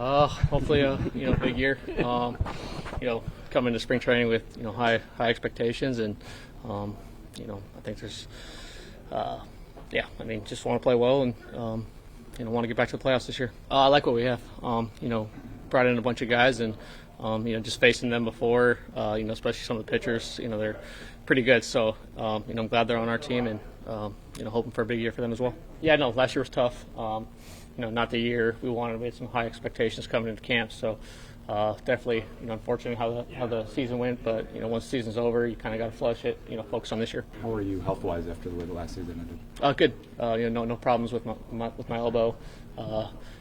Hopefully a big year. Coming to spring training with high expectations, and I think there's just want to play well and want to get back to the playoffs this year. I like what we have. Brought in a bunch of guys and just facing them before, especially some of the pitchers, they're pretty good. So I'm glad they're on our team and hoping for a big year for them as well. Yeah, no, last year was tough. Not the year we wanted. We had some high expectations coming into camp, so definitely, unfortunately how the season went. But once the season's over, you kind of got to flush it. Focus on this year. How are you health-wise after the way the last season ended? Good. No problems with my elbow.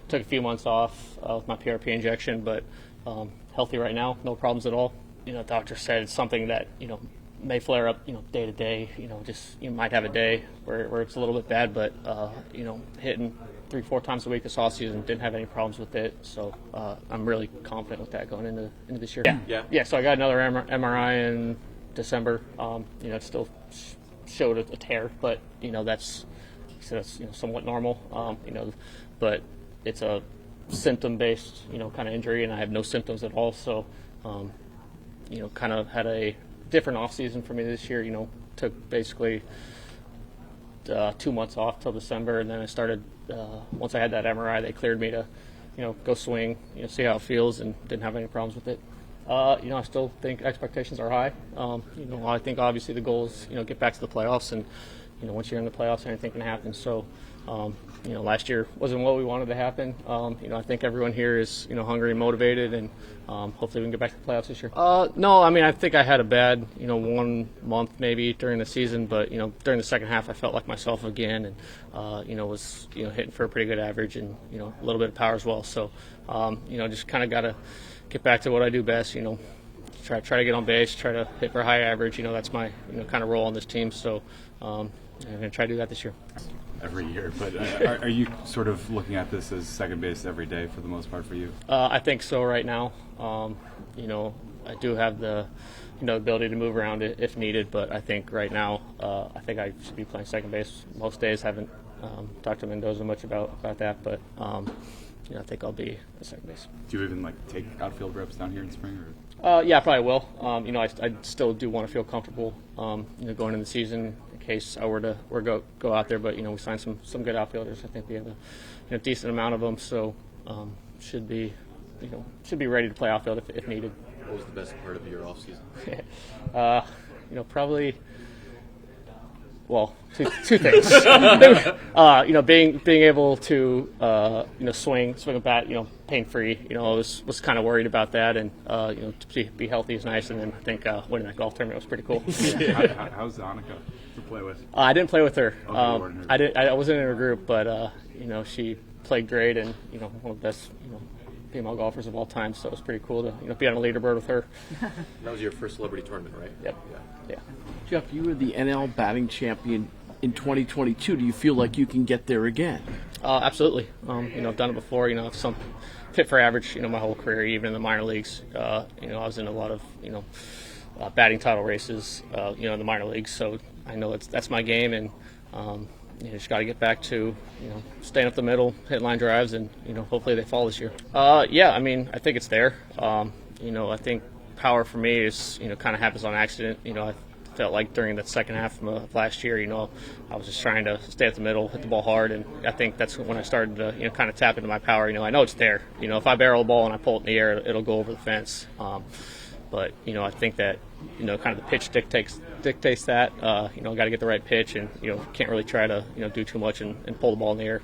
Took a few months off with my PRP injection, but healthy right now. No problems at all. Doctor said it's something that may flare up, day to day. Just you might have a day where it's a little bit bad, but hitting 3-4 times a week this offseason, didn't have any problems with it. So I'm really confident with that going into this year. Yeah. So I got another MRI in December. It still showed a tear, but that's somewhat normal. But it's a symptom-based kind of injury, and I have no symptoms at all. So kind of had a different offseason for me this year. Took basically 2 months off till December, and then I started. Once I had that MRI, they cleared me to, go swing, see how it feels, and didn't have any problems with it. I still think expectations are high. I think obviously the goal is, get back to the playoffs, and once you're in the playoffs, anything can happen. So, last year wasn't what we wanted to happen. I think everyone here is, hungry and motivated, and hopefully we can get back to the playoffs this year. No, I think I had a bad, 1 month maybe during the season, but, during the second half I felt like myself again, and, was, hitting for a pretty good average and, a little bit of power as well. So, just kind of got to get back to what I do best, try to get on base, try to hit for a high average. That's my, kind of role on this team. So, I'm going to try to do that this year. Every year, but are you sort of looking at this as second base every day for the most part for you? I think so right now. I do have the ability to move around it if needed, but I think right now I think I should be playing second base most days. Haven't talked to Mendoza much about that, but I think I'll be at second base. Do you even take outfield reps down here in spring? Yeah, I probably will. I still do want to feel comfortable, going into the season in case I were to go out there. But we signed some good outfielders. I think we have a decent amount of them, so should be ready to play outfield if needed. What was the best part of your off season? Probably. Well, two things. Being able to swing a bat, pain free. I was kind of worried about that, and to be healthy is nice. And then I think winning that golf tournament was pretty cool. How's Annika to play with? I didn't play with her. Okay, I wasn't in her group, but she played great, and one of the best female golfers of all time. So it was pretty cool to be on a leaderboard with her. That was your first celebrity tournament, right? Yep. Yeah. Jeff, you were the NL batting champion in 2022. Do you feel like you can get there again? Absolutely. I've done it before. I've hit for average. My whole career, even in the minor leagues. I was in a lot of batting title races. In the minor leagues. So I know that's my game, and just got to get back to staying up the middle, hitting line drives, and hopefully they fall this year. Yeah, I think it's there. I think power for me is kind of happens on accident. I felt like during the second half of last year, I was just trying to stay at the middle, hit the ball hard, and I think that's when I started to kind of tap into my power. I know it's there. If I barrel the ball and I pull it in the air, it'll go over the fence. But I think that kind of the pitch dictates that. Got to get the right pitch, and can't really try to do too much and pull the ball in the air.